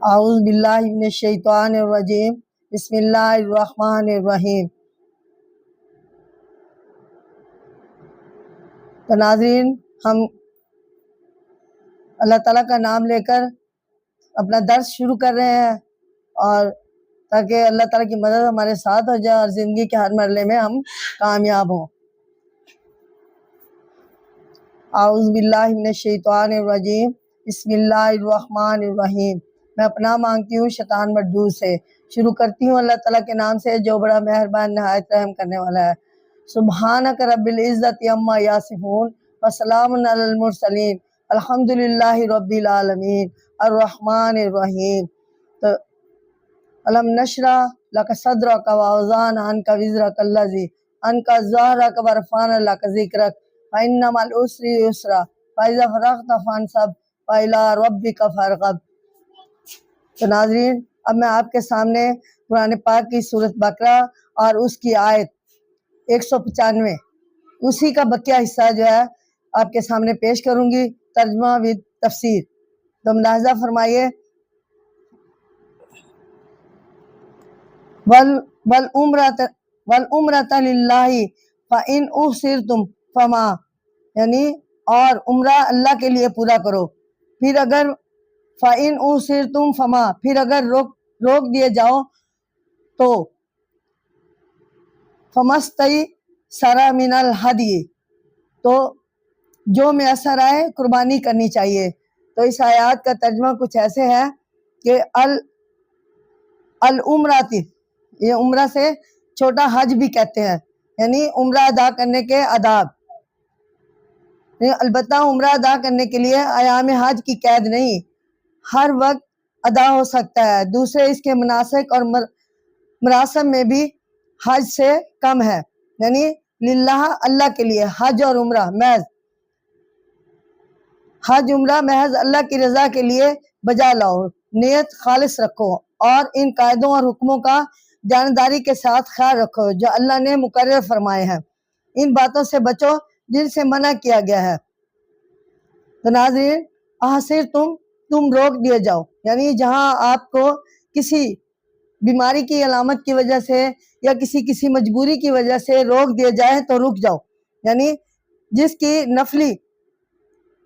اعوذ باللہ من الشیطان الرجیم بسم اللہ الرحمن الرحیم۔ تو ناظرین، ہم اللہ تعالیٰ کا نام لے کر اپنا درس شروع کر رہے ہیں، اور تاکہ اللہ تعالیٰ کی مدد ہمارے ساتھ ہو جائے اور زندگی کے ہر مرحلے میں ہم کامیاب ہوں۔ اعوذ باللہ من الشیطان الرجیم بسم اللہ الرحمن الرحیم۔ میں پناہ مانگتی ہوں شیطان مردود سے۔ شروع کرتی ہوں اللہ تعالیٰ کے نام سے جو بڑا مہربان نہایت رحم کرنے والا ہے۔ سبحانک رب العزت عما یصفون وسلام علی المرسلین الحمدللہ رب العالمین الرحمن الرحیم۔ تو الم نشرح لک صدرک ووضعنا عنک وزرک الذی انقض ظہرک ورفعنا لک ذکرک فإن مع العسر یسرا فإذا فرغت فانصب وإلی ربک فارغب۔ تو ناظرین، اب میں آپ کے سامنے قرآن پاک کی سورۃ بقرہ اور اس کی آیت 195 اسی کا بقیہ حصہ جو ہے آپ کے سامنے پیش کروں گی، ترجمہ و تفسیر۔ تو ملاحظہ فرمائیے، والعمرۃ للہ فإن احصرتم فما، یعنی اور عمرہ اللہ کے لیے پورا کرو، پھر اگر فإن احصرتم فما، پھر اگر روک دیے جاؤ تو فمستیسر من الہدی، تو جو میسر آئے قربانی کرنی چاہیے۔ تو اس آیات کا ترجمہ کچھ ایسے ہے کہ العمرات، یہ عمرہ سے چھوٹا حج بھی کہتے ہیں، یعنی عمرہ ادا کرنے کے آداب۔ البتہ عمرہ ادا کرنے کے لیے ایام حج کی قید نہیں، ہر وقت ادا ہو سکتا ہے۔ دوسرے اس کے مناسک اور مراسم میں بھی حج سے کم ہے، یعنی للہ، اللہ کے لیے، حج اور عمرہ محض، حج عمرہ محض اللہ کی رضا کے لیے بجا لاؤ، نیت خالص رکھو اور ان قاعدوں اور حکموں کا جانداری کے ساتھ خیال رکھو جو اللہ نے مقرر فرمائے ہیں۔ ان باتوں سے بچو جن سے منع کیا گیا ہے۔ تو ناظرین، احصر تم روک دیے جاؤ، یعنی جہاں آپ کو کسی بیماری کی علامت کی وجہ سے یا کسی مجبوری کی وجہ سے روک دیے جائے تو رک جاؤ، یعنی جس کی نفلی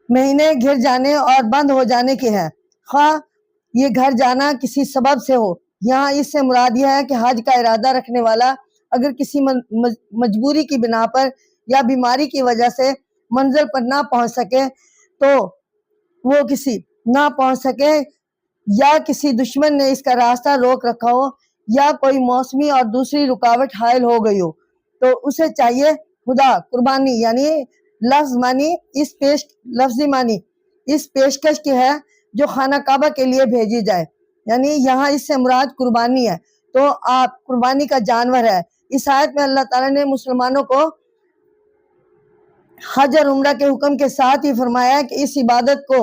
مہینے گھر جانے اور بند ہو جانے کے ہیں، خواہ یہ گھر جانا کسی سبب سے ہو۔ یہاں اس سے مراد یہ ہے کہ حج کا ارادہ رکھنے والا اگر کسی مجبوری کی بنا پر یا بیماری کی وجہ سے منزل پر نہ پہنچ سکے تو وہ نہ پہنچ سکے، یا کسی دشمن نے اس کا راستہ روک رکھا ہو، یا کوئی موسمی اور دوسری رکاوٹ حائل ہو گئی ہو، تو اسے چاہیے خدا قربانی، یعنی لفظی معنی اس پیشکش کی ہے جو خانہ کعبہ کے لیے بھیجی جائے، یعنی یہاں اس سے مراد قربانی ہے۔ تو آپ قربانی کا جانور ہے۔ اس آیت میں اللہ تعالیٰ نے مسلمانوں کو حج اور عمرہ کے حکم کے ساتھ ہی فرمایا ہے کہ اس عبادت کو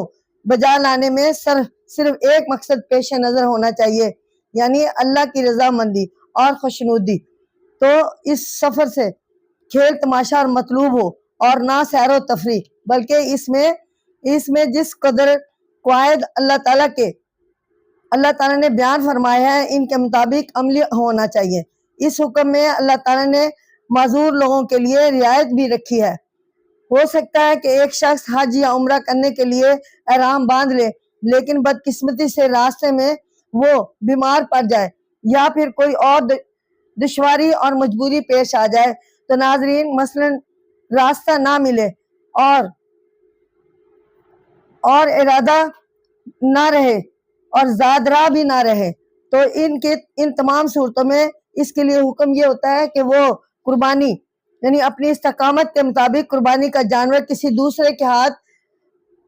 بجا لانے میں صرف ایک مقصد پیش نظر ہونا چاہیے، یعنی اللہ کی رضامندی اور خوشنودی۔ تو اس سفر سے کھیل تماشا اور مطلوب ہو اور نہ سیر و تفریح، بلکہ اس میں جس قدر قواعد اللہ تعالیٰ نے بیان فرمایا ہے ان کے مطابق عملی ہونا چاہیے۔ اس حکم میں اللہ تعالیٰ نے معذور لوگوں کے لیے رعایت بھی رکھی ہے۔ ہو سکتا ہے کہ ایک شخص حج یا عمرہ کرنے کے لیے احرام باندھ لے، لیکن بدقسمتی سے راستے میں وہ بیمار پڑ جائے یا پھر کوئی اور دشواری اور مجبوری پیش آ جائے۔ تو ناظرین، مثلا راستہ نہ ملے اور ارادہ نہ رہے اور زاد راہ بھی نہ رہے، تو ان تمام صورتوں میں اس کے لیے حکم یہ ہوتا ہے کہ وہ قربانی، یعنی اپنی استقامت کے مطابق قربانی کا جانور کسی دوسرے کے ہاتھ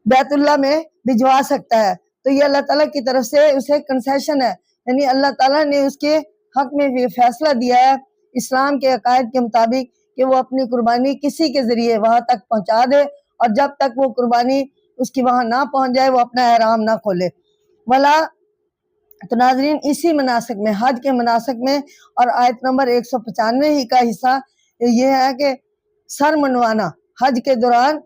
بیت اللہ میں بھجوا سکتا ہے۔ تو یہ اللہ تعالیٰ کی طرف سے اسے کنسیشن ہے، یعنی اللہ تعالیٰ نے اس کے حق میں یہ فیصلہ دیا ہے اسلام کے عقائد کے مطابق کہ وہ اپنی قربانی کسی کے ذریعے وہاں تک پہنچا دے، اور جب تک وہ قربانی اس کی وہاں نہ پہنچ جائے وہ اپنا احرام نہ کھولے۔ تو ناظرین، اسی مناسک میں، حج کے مناسک میں، اور آیت نمبر 195 ہی کا حصہ یہ ہے کہ سر منڈوانا، حج کے دوران،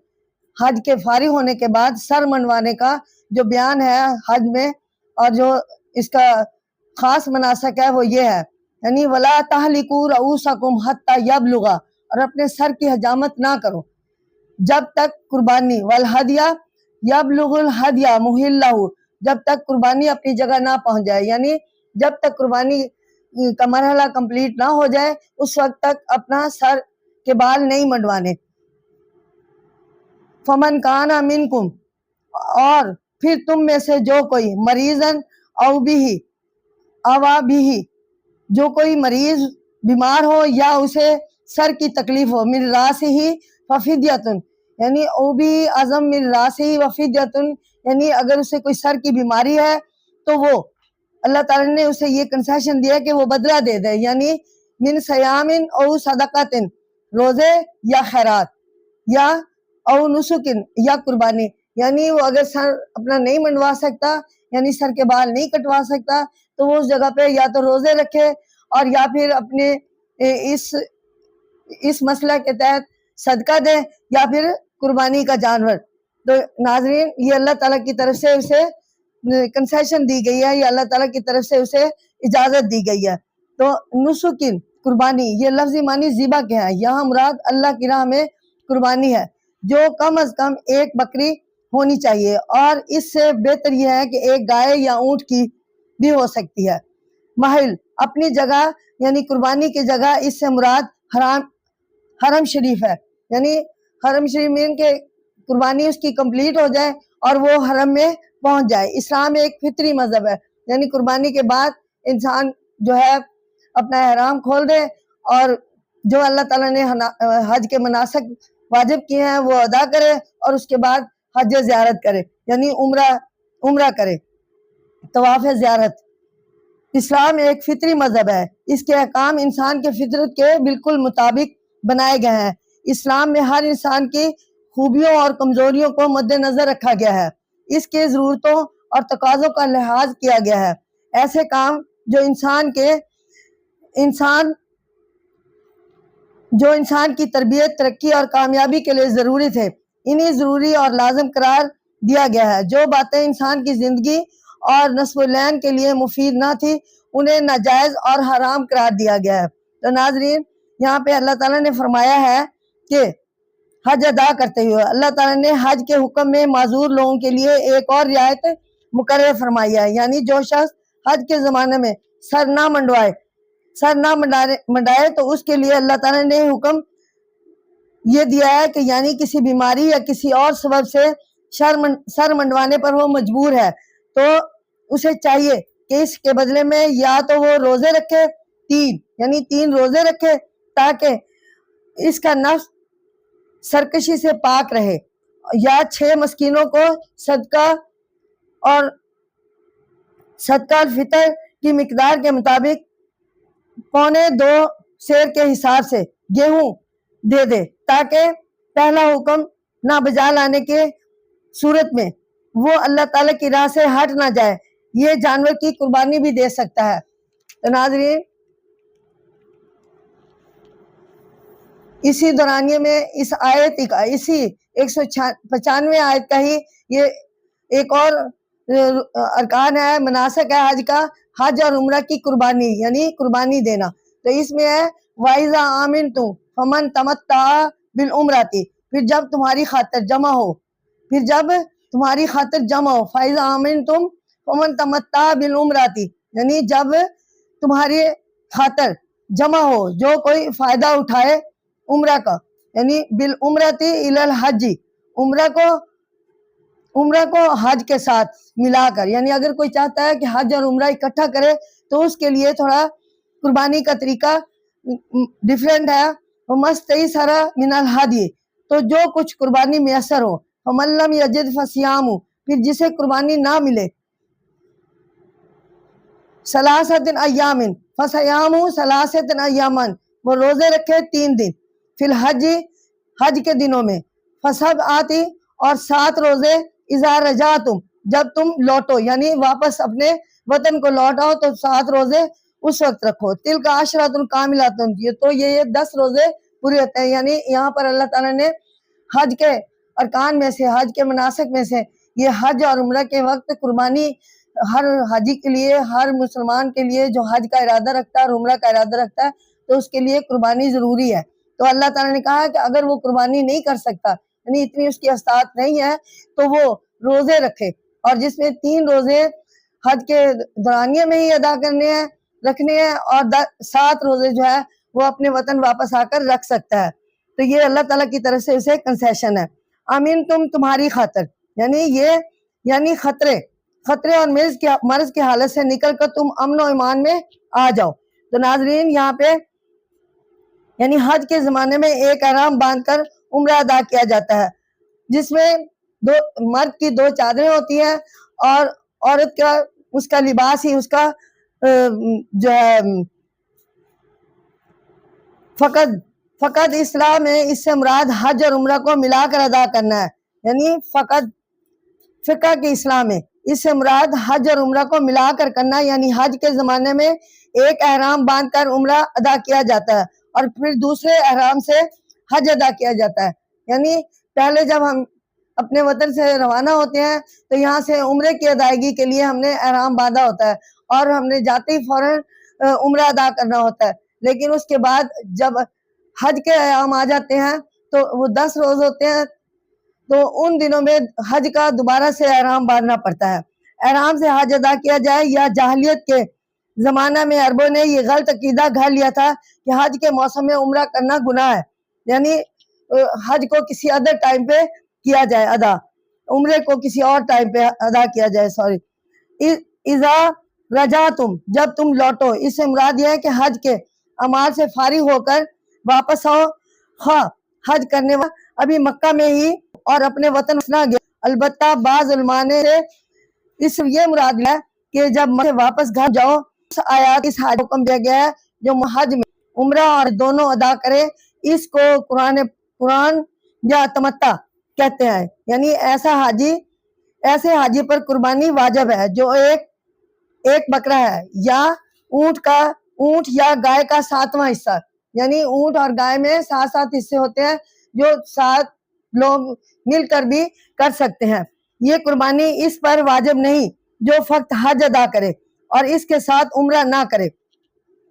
حج کے فارغ ہونے کے بعد سر منڈوانے کا جو بیان ہے حج میں، اور جو اس کا خاص مناسک ہے وہ یہ ہے، یعنی ولا تہلکوا رؤوسکم حتی یبلغا، اور اپنے سر کی حجامت نہ کرو جب تک قربانی والہدیہ یبلغ الہدیہ محلہ، جب تک قربانی اپنی جگہ نہ پہنچ جائے، یعنی جب تک قربانی کا مرحلہ کمپلیٹ نہ ہو جائے اس وقت تک اپنا سر کے بال نہیں منڈوانے۔ فمن کان منکم، اور پھر تم میں سے جو کوئی مریضن او بھی اوا بھی، جو کوئی مریض بیمار ہو یا اسے سر کی تکلیف ہو، من راسہ ففدیۃ، یعنی او بھی عظم من راسہ وفدیۃ، یعنی اگر اسے کوئی سر کی بیماری ہے تو وہ اللہ تعالیٰ نے اسے یہ کنسیشن دیا کہ وہ بدلہ دے دے، یعنی من صیام او صدقۃ، روزے یا خیرات، یا او نسکن، یا قربانی، یعنی وہ اگر سر اپنا نہیں منڈوا سکتا، یعنی سر کے بال نہیں کٹوا سکتا، تو وہ اس جگہ پہ یا تو روزے رکھے اور یا پھر اپنے اس مسئلہ کے تحت صدقہ دے یا پھر قربانی کا جانور۔ تو ناظرین یہ اللہ تعالیٰ کی طرف سے اسے کنسیشن دی گئی ہے، یہ اللہ تعالیٰ کی طرف سے اسے اجازت دی گئی ہے۔ تو نسکن قربانی، یہ لفظی معنی ذبح کے ہے، یہاں مراد اللہ کی راہ میں قربانی ہے، جو کم از کم ایک بکری ہونی چاہیے، اور اس سے بہتر یہ ہے کہ ایک گائے یا اونٹ کی بھی ہو سکتی ہے۔ محل، اپنی جگہ، یعنی قربانی کی جگہ، اس سے مراد حرم شریف ہے، یعنی حرم شریف میں کہ قربانی اس کی کمپلیٹ ہو جائے اور وہ حرم میں پہنچ جائے۔ اسلام ایک فطری مذہب ہے، یعنی قربانی کے بعد انسان جو ہے اپنا احرام کھول دے اور جو اللہ تعالیٰ نے حج کے مناسک واجب کیے ہیں وہ ادا کرے، اور اس کے بعد حج زیارت کرے، یعنی عمرہ کرے، طواف زیارت۔ اسلام ایک فطری مذہب ہے، اس کے احکام انسان کے فطرت کے بالکل مطابق بنائے گئے ہیں۔ اسلام میں ہر انسان کی خوبیوں اور کمزوریوں کو مد نظر رکھا گیا ہے، اس کے ضرورتوں اور تقاضوں کا لحاظ کیا گیا ہے۔ ایسے کام جو انسان کی تربیت، ترقی اور کامیابی کے لیے ضروری تھے، انہیں ضروری اور لازم قرار دیا گیا ہے۔ جو باتیں انسان کی زندگی اور نسب العین کے لیے مفید نہ تھی انہیں ناجائز اور حرام قرار دیا گیا ہے۔ تو ناظرین یہاں پہ اللہ تعالیٰ نے فرمایا ہے کہ حج ادا کرتے ہوئے اللہ تعالیٰ نے حج کے حکم میں معذور لوگوں کے لیے ایک اور رعایت مقرر فرمائی ہے، یعنی جو شخص حج کے زمانے میں سر نہ منڈائے تو اس کے لیے اللہ تعالیٰ نے حکم یہ دیا ہے کہ یعنی کسی بیماری یا کسی اور سبب سے سر منڈوانے پر وہ مجبور ہے تو اسے چاہیے کہ اس کے بدلے میں یا تو وہ روزے رکھے، تین روزے رکھے تاکہ اس کا نفس سرکشی سے پاک رہے، یا 6 مسکینوں کو صدقہ الفطر کی مقدار کے مطابق 2.25 سیر کے حساب سے گیہوں دے دے، تاکہ پہلا حکم نہ بجا لانے کے صورت میں وہ اللہ تعالیٰ کی راہ سے ہٹ نہ جائے، یہ جانور کی قربانی بھی دے سکتا ہے۔ تو ناظرین اسی دورانیے میں اس آیت کا، اسی 195 آیت کا ہی یہ ایک اور ارکان ہے، مناسک ہے حج کا، حج اور عمرہ کی قربانی، یعنی قربانی دینا۔ تو اس میں ہے وَإِذَا آمِنْتُمْ فَمَنْ تَمَتَّعَ بِالْعُمْرَةِ، پھر جب تمہاری خاطر جمع ہو، فَإِذَا آمِنْتُمْ فَمَنْ تَمَتَّعَ بِالْعُمْرَةِ، یعنی جب تمہاری خاطر جمع ہو جو کوئی فائدہ اٹھائے عمرہ کا، یعنی بالعمرۃ الی الحج، عمرہ کو حج کے ساتھ ملا کر، یعنی اگر کوئی چاہتا ہے کہ حج اور عمرہ اکٹھا کرے تو اس کے لیے تھوڑا قربانی کا طریقہ ڈیفرنٹ ہے۔ وَمَسْتَيْسَرَ مِنَ الْهَدْيِ، تو جو کچھ قربانی میسر ہو، فَمَن لَّمْ يَجِدْ فَصِيَامُ، پھر جسے قربانی نہ ملے، ثلاثۃ ایام فصیام ثلاثۃ ایام، وہ روزے رکھے 3 دن، فی الحج، حج کے دنوں میں، فسب آتی، اور 7 روزے اذا رجعتم، جب تم لوٹو، یعنی واپس اپنے وطن کو لوٹ آؤ تو 7 روزے اس وقت رکھو، تلک عشرۃ کاملۃ، تو یہ 10 روزے پورے ہوتے ہیں۔ یعنی یہاں پر اللہ تعالیٰ نے حج کے ارکان میں سے، حج کے مناسک میں سے یہ حج اور عمرہ کے وقت قربانی ہر حاجی کے لیے، ہر مسلمان کے لیے جو حج کا ارادہ رکھتا ہے اور عمرہ کا ارادہ رکھتا ہے تو اس کے لیے قربانی ضروری ہے۔ تو اللہ تعالیٰ نے کہا کہ اگر وہ قربانی نہیں کر سکتا، یعنی اتنی اس کی استطاعت نہیں ہے، تو وہ روزے رکھے، اور جس میں 3 روزے حج کے دورانیے میں ہی ادا رکھنے ہیں، اور 7 روزے جو ہے وہ اپنے وطن واپس آ کر رکھ سکتا ہے۔ تو یہ اللہ تعالیٰ کی طرف سے اسے کنسیشن ہے۔ آمین تمہاری خاطر، یعنی خطرے اور مرض کی حالت سے نکل کر تم امن و ایمان میں آ جاؤ۔ تو ناظرین، یہاں پہ یعنی حج کے زمانے میں ایک احرام باندھ کر عمرہ ادا کیا جاتا ہے، جس میں مرد کی 2 چادریں ہوتی ہیں، اور عورت کا اس کا لباس ہی اس کا جو ہے فقط اسلام میں اس سے مراد حج اور عمرہ کو ملا کر ادا کرنا ہے، یعنی فقط فقہ کے اسلام میں اس سے مراد حج اور عمرہ کو ملا کر کرنا، یعنی حج کے زمانے میں ایک احرام باندھ کر عمرہ ادا کیا جاتا ہے اور پھر دوسرے احرام سے حج ادا کیا جاتا ہے۔ یعنی پہلے جب ہم اپنے وطن سے روانہ ہوتے ہیں تو یہاں سے عمرے کی ادائیگی کے لیے ہم نے احرام باندھا ہوتا ہے اور ہم نے جاتے ہی فوراً عمرہ ادا کرنا ہوتا ہے، لیکن اس کے بعد جب حج کے ایام آ جاتے ہیں تو وہ 10 روز ہوتے ہیں، تو ان دنوں میں حج کا دوبارہ سے احرام باندھنا پڑتا ہے۔ احرام سے حج ادا کیا جائے یا جاہلیت کے زمانہ میں عربوں نے یہ غلط عقیدہ گھڑ لیا تھا کہ حج کے موسم میں عمرہ کرنا گناہ ہے، یعنی حج کو کسی ادر ٹائم پہ کیا جائے ادا، عمرے کو کسی اور ٹائم پہ ادا کیا جائے۔ اذا رجعتم، جب تم لوٹو، اس سے مراد یہ ہے کہ حج کے اعمال سے فارغ ہو کر واپس آؤ، حج کرنے والا ابھی مکہ میں ہی اور اپنے وطن نہ گیا۔ البتہ بعض علماء نے اس یہ مراد ہے کہ جب مکہ سے واپس گھر جاؤ، آیات اس حج حکم دیا گیا ہے جو حج میں عمرہ اور دونوں ادا کرے، اس کو قرآن یا تمتع کہتے ہیں، یعنی ایسے حاجی پر قربانی واجب ہے جو ایک بکرا ہے یا اونٹ یا گائے کا 7واں حصہ، یعنی اونٹ اور گائے میں 7 حصے ہوتے ہیں جو 7 لوگ مل کر بھی کر سکتے ہیں۔ یہ قربانی اس پر واجب نہیں جو فقط حج ادا کرے اور اس کے ساتھ عمرہ نہ کرے،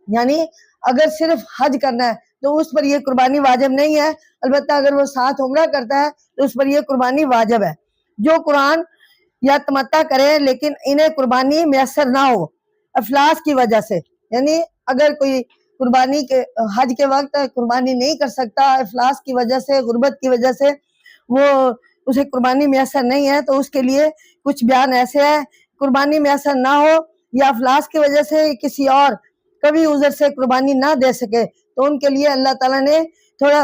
یعنی اگر صرف حج کرنا ہے تو اس پر یہ قربانی واجب نہیں ہے، البتہ اگر وہ ساتھ عمرہ کرتا ہے تو اس پر یہ قربانی واجب ہے۔ جو قرآن یا تمتع کرے لیکن انہیں قربانی میسر نہ ہو افلاس کی وجہ سے، یعنی اگر کوئی قربانی کے حج کے وقت قربانی نہیں کر سکتا، افلاس کی وجہ سے، غربت کی وجہ سے وہ اسے قربانی میسر نہیں ہے، تو اس کے لیے کچھ بیان ایسے ہے: قربانی میسر نہ ہو یا افلاس کی وجہ سے کسی اور کبھی عذر سے قربانی نہ دے سکے تو ان کے لیے اللہ تعالیٰ نے تھوڑا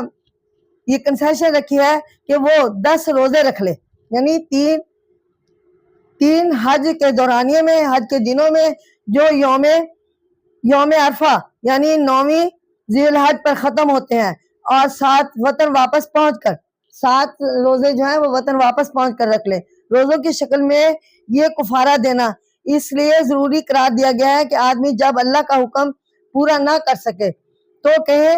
یہ کنسیشن رکھی ہے کہ وہ 10 روزے رکھ لے، یعنی تین حج کے دورانیے میں، حج کے دنوں میں جو یوم عرفہ یعنی 9ویں ذی الحج پر ختم ہوتے ہیں، اور 7 وطن واپس پہنچ کر 7 روزے جو ہیں وہ وطن واپس پہنچ کر رکھ لے۔ روزوں کی شکل میں یہ کفارہ دینا اس لیے ضروری قرار دیا گیا ہے کہ آدمی جب اللہ کا حکم پورا نہ کر سکے تو کہے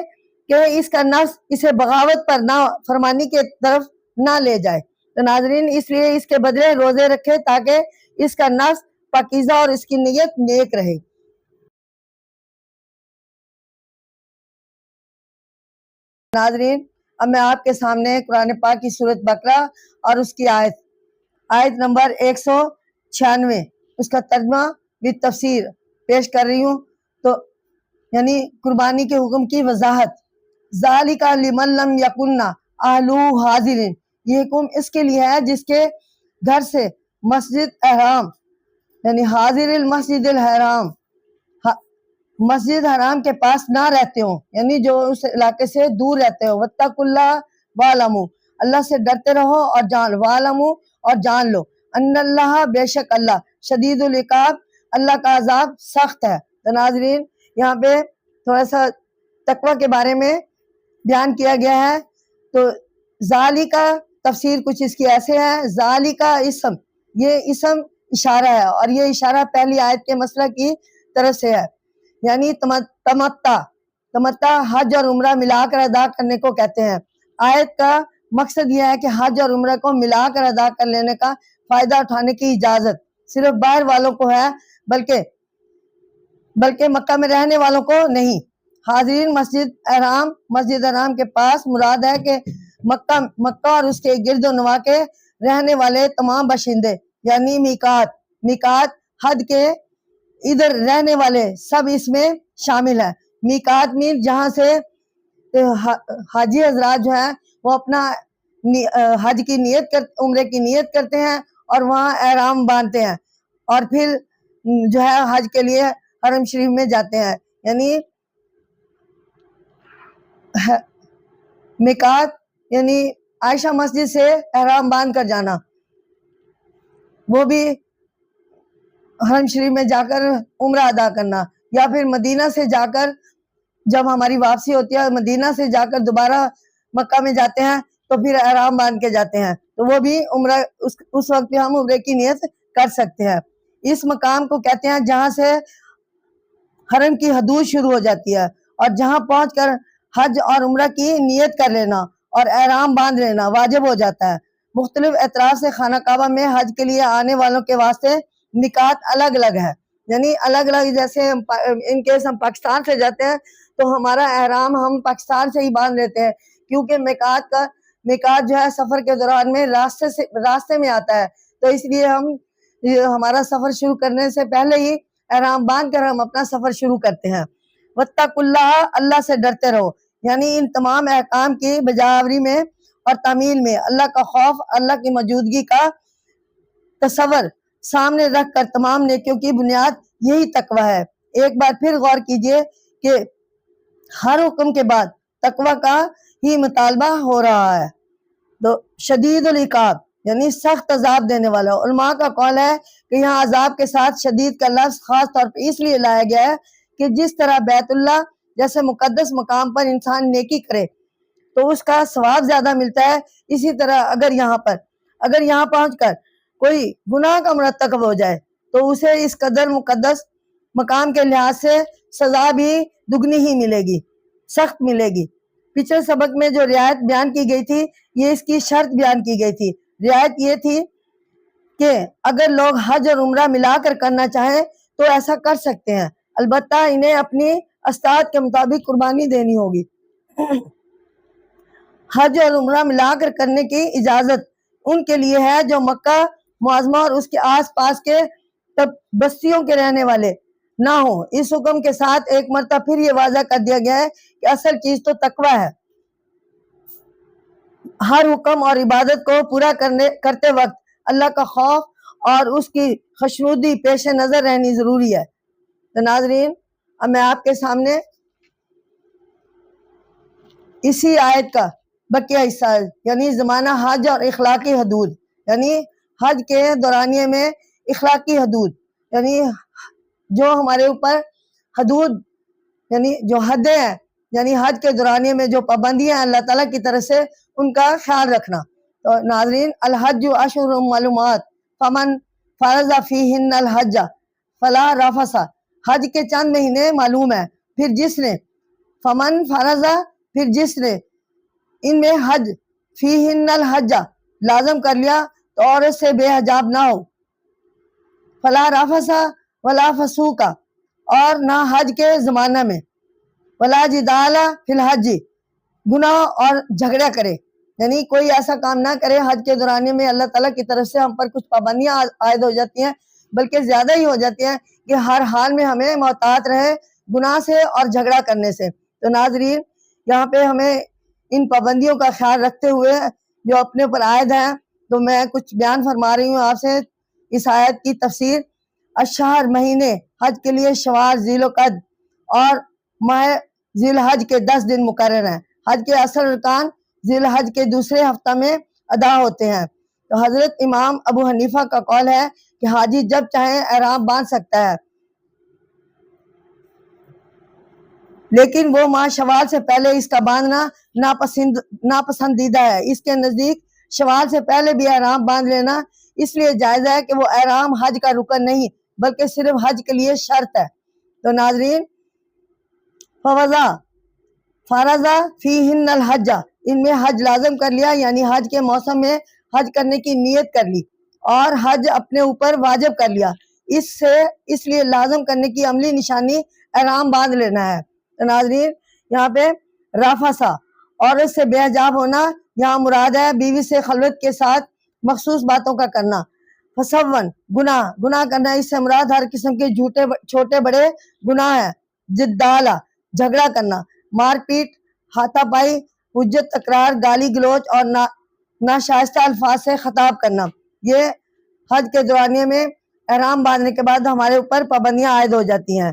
کہ اس کا نفس اسے بغاوت پر نہ فرمانی کے طرف نہ لے جائے۔ تو ناظرین، اس لیے اس کے بدلے روزے رکھے تاکہ اس کا نفس پاکیزہ اور اس کی نیت نیک رہے۔ ناظرین، اب میں آپ کے سامنے قرآن پاک کی سورۃ بقرہ اور اس کی آیت نمبر 196 اس کا ترجمہ بھی تفسیر پیش کر رہی ہوں۔ تو یعنی قربانی کے حکم کی وضاحت: ذالک لمن لم یکن اہلہ حاضرین، یہ حکم اس کے لیے ہے جس کے گھر سے مسجد احرام یعنی حاضر المسجد الحرام، مسجد حرام کے پاس نہ رہتے ہوں، یعنی جو اس علاقے سے دور رہتے ہو۔ واتقوا اللہ واعلموا، اللہ سے ڈرتے رہو اور جان لو ان اللہ، بے شک اللہ، شدید العقاب، اللہ کا عذاب سخت ہے۔ تو ناظرین، یہاں پہ تھوڑا سا تقوی کے بارے میں بیان کیا گیا ہے۔ تو ذالک کا تفسیر کچھ اس کی ایسے ہے: ذالک اسم، یہ اسم اشارہ ہے، اور یہ اشارہ پہلی آیت کے مسئلہ کی طرف سے ہے، یعنی تمتع حج اور عمرہ ملا کر ادا کرنے کو کہتے ہیں۔ آیت کا مقصد یہ ہے کہ حج اور عمرہ کو ملا کر ادا کر لینے کا فائدہ اٹھانے کی اجازت صرف باہر والوں کو ہے بلکہ مکہ میں رہنے والوں کو نہیں۔ حاضرین، مسجد حرام کے پاس مراد ہے کہ مکہ اور اس کے گرد و نواح کے رہنے والے تمام باشندے، یعنی میقات حد کے ادھر رہنے والے سب اس میں شامل ہیں۔ میقات مین جہاں سے حاجی حضرات جو ہیں وہ اپنا حج کی عمرے کی نیت کرتے ہیں اور وہاں احرام باندھتے ہیں اور پھر جو ہے حج کے لیے حرم شریف میں جاتے ہیں، یعنی میقات یعنی عائشہ مسجد سے احرام باندھ کر جانا، وہ بھی حرم شریف میں جا کر عمرہ ادا کرنا، یا پھر مدینہ سے جا کر جب ہماری واپسی ہوتی ہے مدینہ سے جا کر دوبارہ مکہ میں جاتے ہیں تو پھر احرام باندھ کے جاتے ہیں، تو وہ بھی عمرہ اس وقت ہم عمرے کی نیت کر سکتے ہیں۔ اس مقام کو کہتے ہیں جہاں سے حرم کی حدود شروع ہو جاتی ہے، اور جہاں پہنچ کر حج اور عمرہ کی نیت کر لینا اور احرام باندھ لینا واجب ہو جاتا ہے۔ مختلف اطراف سے خانہ کعبہ میں حج کے لیے آنے والوں کے واسطے میقات الگ الگ ہے، یعنی الگ الگ، جیسے ان کیس ہم پاکستان سے جاتے ہیں تو ہمارا احرام ہم پاکستان سے ہی باندھ لیتے ہیں، کیونکہ میقات جو ہے سفر کے دوران میں راستے میں آتا ہے، تو اس لیے ہمارا سفر شروع کرنے سے پہلے ہی احرام باندھ کر ہم اپنا سفر شروع کرتے ہیں۔ واتقوا اللہ، اللہ سے ڈرتے رہو، یعنی ان تمام احکام کی بجاوری میں اور تعمیل میں اللہ کا خوف، اللہ کی موجودگی کا تصور سامنے رکھ کر تمام نیکیوں کی بنیاد یہی تقوی ہے۔ ایک بار پھر غور کیجئے کہ ہر حکم کے بعد تقوی کا ہی مطالبہ ہو رہا ہے۔ تو شدید العقاب یعنی سخت عذاب دینے والا، علماء کا قول ہے کہ یہاں عذاب کے ساتھ شدید کا لفظ خاص طور پر اس لیے لایا گیا ہے کہ جس طرح بیت اللہ جیسے مقدس مقام پر انسان نیکی کرے تو اس کا ثواب زیادہ ملتا ہے، اسی طرح اگر یہاں پہنچ کر کوئی گناہ کا مرتکب ہو جائے تو اسے اس قدر مقدس مقام کے لحاظ سے سزا بھی دگنی ہی ملے گی، سخت ملے گی۔ پچھلے سبق میں جو رعایت بیان کی گئی تھی یہ اس کی شرط بیان کی گئی تھی۔ رعایت یہ تھی کہ اگر لوگ حج اور عمرہ ملا کر کرنا چاہیں تو ایسا کر سکتے ہیں، البتہ انہیں اپنی استطاعت کے مطابق قربانی دینی ہوگی۔ حج اور عمرہ ملا کر کرنے کی اجازت ان کے لیے ہے جو مکہ معظمہ اور اس کے آس پاس کے بستیوں کے رہنے والے نہ ہوں۔ اس حکم کے ساتھ ایک مرتبہ پھر یہ واضح کر دیا گیا ہے کہ اصل چیز تو تقوی ہے۔ ہر حکم اور عبادت کو پورا کرتے وقت اللہ کا خوف اور اس کی خشنودی پیش نظر رہنی ضروری ہے۔ تو ناظرین، اب میں آپ کے سامنے اسی آیت کا بقیہ حصہ یعنی زمانہ حج اور اخلاقی حدود، یعنی حج کے دورانیے میں اخلاقی حدود، یعنی جو ہمارے اوپر حدود یعنی جو حدیں ہیں، یعنی حج کے دورانیے میں جو پابندیاں ہیں اللہ تعالیٰ کی طرف سے ان کا خیال رکھنا۔ تو ناظرین، الحج اشہر معلومات فمن فرض فیہن الحج فلا رفث، حج کے چند مہینے معلوم ہے، پھر جس نے فمن فرض پھر جس نے ان میں حج فیہن الحج لازم کر لیا تو عورت سے بے حجاب نہ ہو، فلا رفث ولا فسوق، اور نہ حج کے زمانہ میں، ولا جدال فی الحج، گناہ اور جھگڑا کرے، یعنی کوئی ایسا کام نہ کرے حج کے دورانی میں اللہ تعالیٰ کی طرف سے ہم پر کچھ پابندیاں عائد ہو جاتی ہیں، بلکہ زیادہ ہی ہو جاتی ہیں کہ ہر حال میں ہمیں محتاط رہے گناہ سے اور جھگڑا کرنے سے۔ تو ناظرین، یہاں پہ ہمیں ان پابندیوں کا خیال رکھتے ہوئے جو اپنے پر عائد ہیں تو میں کچھ بیان فرما رہی ہوں آپ سے اس آیت کی تفسیر۔ الشہر مہینے حج کے لیے شوال، ذی القعد اور ماہ ذی الحج کے 10 دن مقرر ہیں۔ حج کے اصل ارکان ذی الحج کے دوسرے ہفتہ میں ادا ہوتے ہیں۔ تو حضرت امام ابو حنیفہ کا قول ہے کہ حاجی جب چاہے احرام باندھ سکتا ہے، لیکن وہ ماہ شوال سے پہلے اس کا باندھنا ناپسندیدہ ہے۔ اس کے نزدیک شوال سے پہلے بھی احرام باندھ لینا اس لیے جائز ہے کہ وہ احرام حج کا رکن نہیں بلکہ صرف حج کے لیے شرط ہے۔ تو ناظرین، فرض فیہن الحج، ان میں حج لازم کر لیا، یعنی حج کے موسم میں حج کرنے کی نیت کر لی، اور حج اپنے اوپر واجب کر لیا، اس لیے لازم کرنے کی عملی نشانی احرام باندھ لینا ہے۔ تو ناظرین یہاں پہ رافسا عورت سے بے حجاب ہونا یہاں مراد ہے بیوی سے خلوت کے ساتھ مخصوص باتوں کا کرنا۔ فسون گناہ کرنا، اس سے مراد ہر قسم کے چھوٹے بڑے گناہ ہیں۔ جدالہ جھگڑا کرنا، مار پیٹ، ہاتھا پائی، حجت تکرار، گالی گلوچ اور ناشائستہ الفاظ سے خطاب کرنا، یہ حج کے دورانیے میں احرام باندھنے کے بعد ہمارے اوپر پابندیاں عائد ہو جاتی ہیں۔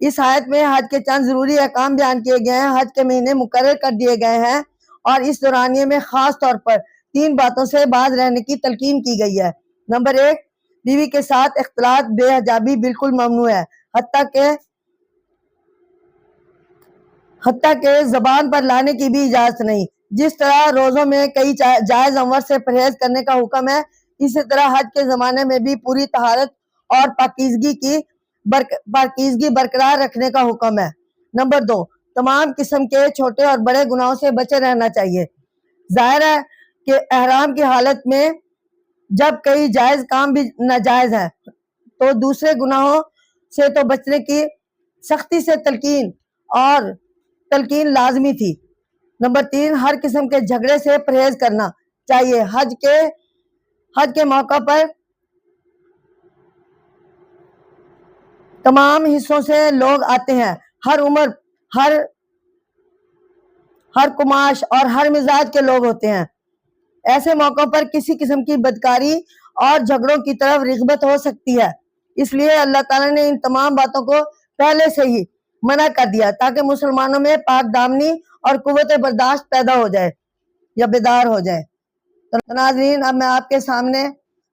اس آیت میں حج کے چند ضروری احکام بیان کیے گئے ہیں۔ حج کے مہینے مقرر کر دیے گئے ہیں اور اس دورانیے میں خاص طور پر 3 باتوں سے باز رہنے کی تلقین کی گئی ہے۔ نمبر 1، بیوی کے ساتھ اختلاط بے حجابی بالکل ممنوع ہے، حتیٰ کہ زبان پر لانے کی بھی اجازت نہیں۔ جس طرح روزوں میں کئی جائز امور سے پرہیز کرنے کا حکم ہے، اسی طرح حج کے زمانے میں بھی پوری طہارت اور پاکیزگی برقرار رکھنے کا حکم ہے۔ نمبر 2، تمام قسم کے چھوٹے اور بڑے گناہوں سے بچے رہنا چاہیے۔ ظاہر ہے کہ احرام کی حالت میں جب کئی جائز کام بھی ناجائز ہیں تو دوسرے گناہوں سے تو بچنے کی سختی سے تلقین لازمی تھی۔ نمبر 3، ہر قسم کے جھگڑے سے پرہیز کرنا چاہیے۔ حج کے موقع پر تمام حصوں سے لوگ آتے ہیں، ہر عمر، ہر کماش اور ہر مزاج کے لوگ ہوتے ہیں۔ ایسے موقع پر کسی قسم کی بدکاری اور جھگڑوں کی طرف رغبت ہو سکتی ہے، اس لیے اللہ تعالیٰ نے ان تمام باتوں کو پہلے سے ہی منع کر دیا تاکہ مسلمانوں میں پاک دامنی اور قوت برداشت پیدا ہو جائے یا بیدار ہو جائے۔ تو ناظرین اب میں آپ کے سامنے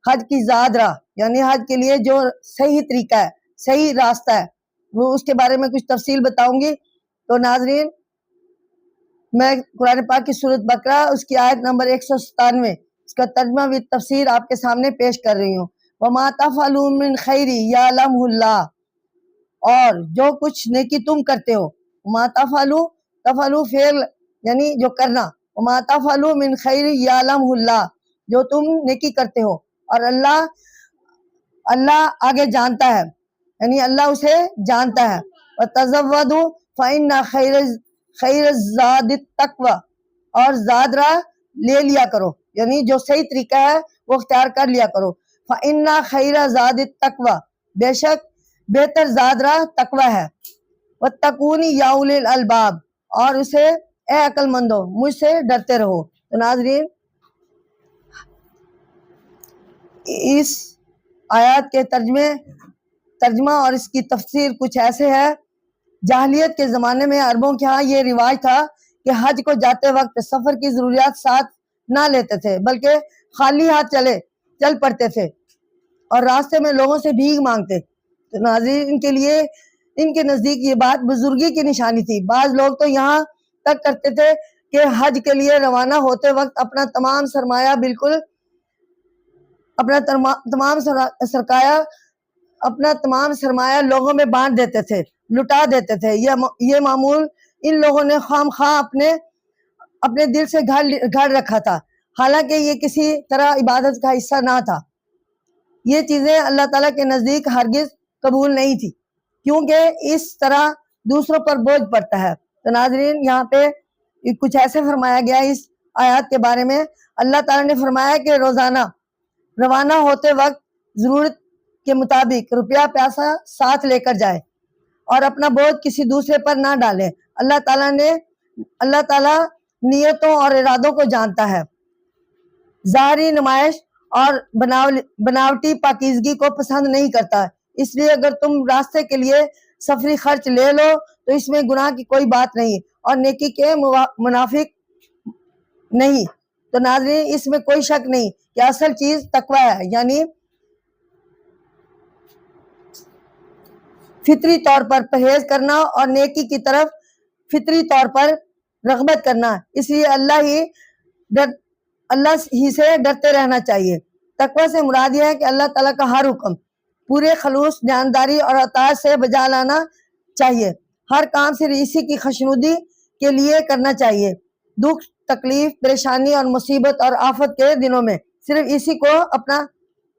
حج کی زاد راہ یعنی حج کے لیے جو صحیح طریقہ ہے، صحیح راستہ ہے، وہ اس کے بارے میں کچھ تفصیل بتاؤں گی۔ تو ناظرین میں قرآن پاک کی سورۃ بقرہ اس کی آیت نمبر 197 اس کا ترجمہ و تفسیر آپ کے سامنے پیش کر رہی ہوں۔ وَمَا تَفْعَلُوا مِنْ خَيْرٍ يَعْلَمْهُ اللَّهُ، اور جو کچھ نیکی تم کرتے ہو، وَمَا تَفْعَلُوا فعل یعنی جو کرنا، وَمَا تَفْعَلُوا مِنْ خَيْرٍ يَعْلَمْهُ اللَّهُ، جو تم نیکی کرتے ہو اور اللہ آگے جانتا ہے، یعنی اللہ اسے جانتا ہے۔ وَتَزَوَّدُوا فَإِنَّ خَيْرَ الزَّادِ التَّقْوَىٰ، اور زاد راہ لے لیا کرو، یعنی جو صحیح طریقہ ہے وہ اختیار کر لیا کرو۔ فَإِنَّ خَيْرَ الزَّادِ التَّقْوَىٰ، بے شک بہتر زاد راہ تقوی ہے۔ وَاتَّقُونِ يَا أُولِي الْأَلْبَابِ، اور اسے اے عقل مندو مجھ سے ڈرتے رہو۔ تو ناظرین اس آیات کے ترجمہ اور اس کی تفسیر کچھ ایسے ہے۔ جاہلیت کے زمانے میں عربوں کے ہاں یہ رواج تھا کہ حج کو جاتے وقت سفر کی ضروریات ساتھ نہ لیتے تھے بلکہ خالی ہاتھ چل پڑتے تھے اور راستے میں لوگوں سے بھیک مانگتے۔ تو ناظرین ان کے نزدیک یہ بات بزرگی کی نشانی تھی۔ بعض لوگ تو یہاں تک کرتے تھے کہ حج کے لیے روانہ ہوتے وقت اپنا تمام سرمایہ لوگوں میں بانٹ دیتے تھے، لٹا دیتے تھے۔ یہ معمول ان لوگوں نے خام خواہ اپنے دل سے گھڑ رکھا تھا، حالانکہ یہ کسی طرح عبادت کا حصہ نہ تھا۔ یہ چیزیں اللہ تعالیٰ کے نزدیک ہرگز قبول نہیں تھی کیونکہ اس طرح دوسروں پر بوجھ پڑتا ہے۔ تو ناظرین یہاں پہ کچھ ایسے فرمایا گیا اس آیات کے بارے میں۔ اللہ تعالیٰ نے فرمایا کہ روزانہ روانہ ہوتے وقت ضرورت کے مطابق روپیہ پیسہ ساتھ لے کر جائے اور اپنا بوجھ کسی دوسرے پر نہ ڈالیں۔ اللہ تعالیٰ نیتوں اور ارادوں کو جانتا ہے، ظاہری نمائش اور بناوٹی پاکیزگی کو پسند نہیں کرتا۔ اس لیے اگر تم راستے کے لیے سفری خرچ لے لو تو اس میں گناہ کی کوئی بات نہیں اور نیکی کے منافق نہیں۔ تو ناظرین اس میں کوئی شک نہیں کہ اصل چیز تقوی ہے، یعنی فطری طور پر پرہیز کرنا اور نیکی کی طرف فطری طور پر رغبت کرنا۔ اس لیے اللہ ہی سے ڈرتے رہنا چاہیے۔ تقوی سے مراد یہ ہے کہ اللہ تعالیٰ کا ہر حکم پورے خلوص، جانداری اور اطاعت سے بجا لانا چاہیے۔ ہر کام صرف اسی کی خوشنودی کے لیے کرنا چاہیے۔ دکھ، تکلیف، پریشانی اور مصیبت اور آفت کے دنوں میں صرف اسی کو اپنا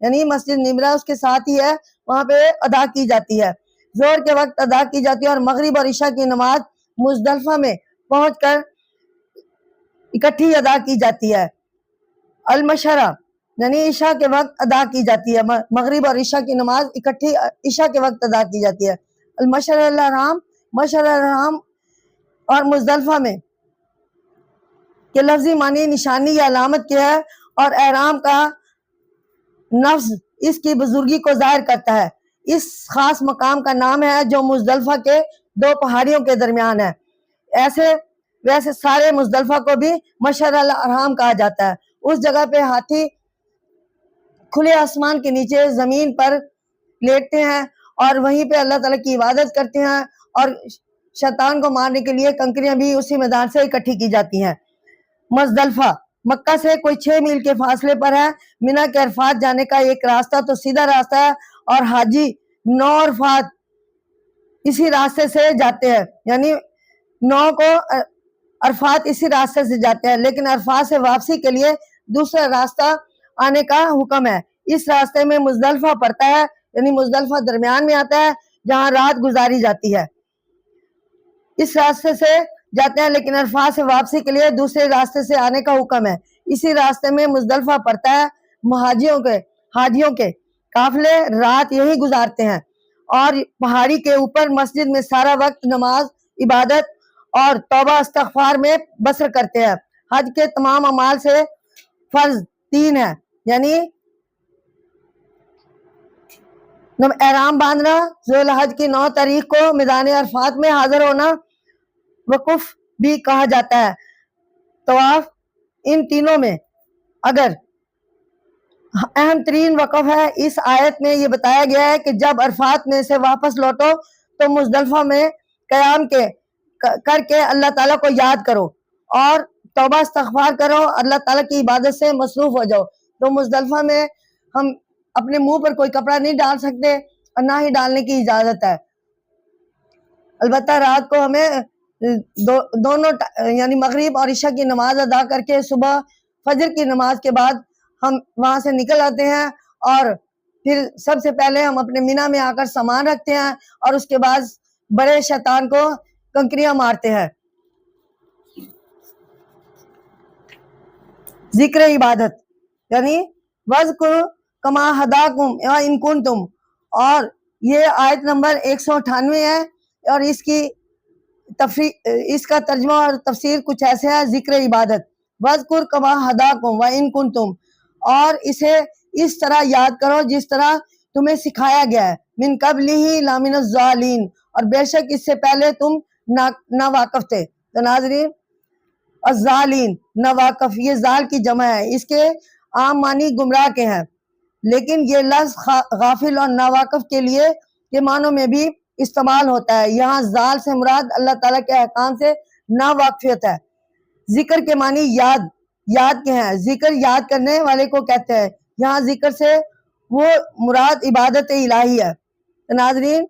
یعنی مسجد نمرہ اس کے ساتھ ہی ہے، وہاں پہ ادا کی جاتی ہے، ظہر کے وقت ادا کی جاتی ہے، اور مغرب اور عشاء کی نماز مزدلفہ میں پہنچ کر اکٹھی ادا کی جاتی ہے۔ المشرہ یعنی عشاء کے وقت ادا کی جاتی ہے، مغرب اور عشاء کی نماز اکٹھی عشاء کے وقت ادا کی جاتی ہے۔ المشعر الحرام، مشعر الحرام اور مزدلفہ میں کہ لفظی معنی نشانی یا علامت کیا ہے، اور احرام کا نفس اس کی بزرگی کو ظاہر کرتا ہے۔ اس خاص مقام کا نام ہے جو مزدلفہ کے دو پہاڑیوں کے درمیان ہے۔ ویسے سارے مزدلفہ کو بھی مشعر الحرام کہا جاتا ہے۔ اس جگہ پہ ہاتھی کھلے آسمان کے نیچے زمین پر لیٹتے ہیں اور وہیں پہ اللہ تعالیٰ کی عبادت کرتے ہیں، اور شیطان کو مارنے کے لیے کنکریاں بھی اسی میدان سے اکٹھی کی جاتی ہیں۔ مزدلفہ مکہ سے کوئی 6 میل کے فاصلے پر ہے۔ مینا کے عرفات جانے کا ایک راستہ تو سیدھا راستہ ہے، اور حاجی 9 عرفات اسی راستے سے جاتے ہیں، یعنی 9 کو عرفات اسی راستے سے جاتے ہیں، لیکن عرفات سے واپسی کے لیے دوسرا راستہ آنے کا حکم ہے۔ اس راستے میں مزدلفہ پڑتا ہے، یعنی مزدلفہ درمیان میں آتا ہے جہاں رات گزاری جاتی ہے۔ اس راستے سے جاتے ہیں، لیکن عرفات سے واپسی کے لیے دوسرے راستے سے آنے کا حکم ہے۔ اسی راستے میں مزدلفہ پڑتا ہے۔ حاجیوں کے قافلے رات یہی گزارتے ہیں، اور پہاڑی کے اوپر مسجد میں سارا وقت نماز، عبادت اور توبہ استغفار میں بسر کرتے ہیں۔ حج کے تمام اعمال سے فرض 3 ہے، یعنی احرام باندھنا، ذو الحج کی 9 تاریخ کو میدان عرفات میں حاضر ہونا، وقوف بھی کہا جاتا ہے، طواف۔ ان تینوں میں اگر اہم ترین وقف ہے۔ اس آیت میں یہ بتایا گیا ہے کہ جب عرفات میں سے واپس لوٹو تو مزدلفہ میں قیام کر کے اللہ تعالیٰ کو یاد کرو اور توبہ استغفار کرو، اللہ تعالیٰ کی عبادت سے مصروف ہو جاؤ۔ تو مزدلفہ میں ہم اپنے منہ پر کوئی کپڑا نہیں ڈال سکتے، اور نہ ہی ڈالنے کی اجازت ہے۔ البتہ رات کو ہمیں دونوں یعنی مغرب اور عشاء کی نماز ادا کر کے صبح فجر کی نماز کے بعد ہم وہاں سے نکل آتے ہیں، اور پھر سب سے پہلے ہم اپنے مینا میں آ کر سامان رکھتے ہیں، اور اس کے بعد بڑے شیطان کو کنکریاں مارتے ہیں۔ ذکر عبادت یعنی وَاذْكُرُوا كَمَا هَدَاكُمْ وَإِن كُنتُمْ، اور یہ آیت نمبر 198 ہے، اور اس کا ترجمہ اور تفسیر کچھ ایسے ہے: ذکر عبادت، وَاذْكُرْ كَمَا هَدَاكُمْ وَإِن كُنتُمْ، اور اسے اس طرح یاد کرو جس طرح تمہیں سکھایا گیا ہے، من قبلہ لمن الضالین، اور بے شک اس سے پہلے تم ناواقف تھے۔ تو ناظرین، الضالین ناواقف، یہ ضال کی جمع ہے، اس کے عام معنی گمراہ کے ہیں، لیکن یہ لفظ غافل اور ناواقف کے لیے کے معنوں میں بھی استعمال ہوتا ہے۔ یہاں ضال سے مراد اللہ تعالیٰ کے احکام سے ناواقفیت ہے۔ ذکر کے معنی یاد کے ہیں، ذکر یاد کرنے والے کو کہتے ہیں۔ یہاں ذکر سے وہ مراد عبادت الہی ہے۔ ناظرین،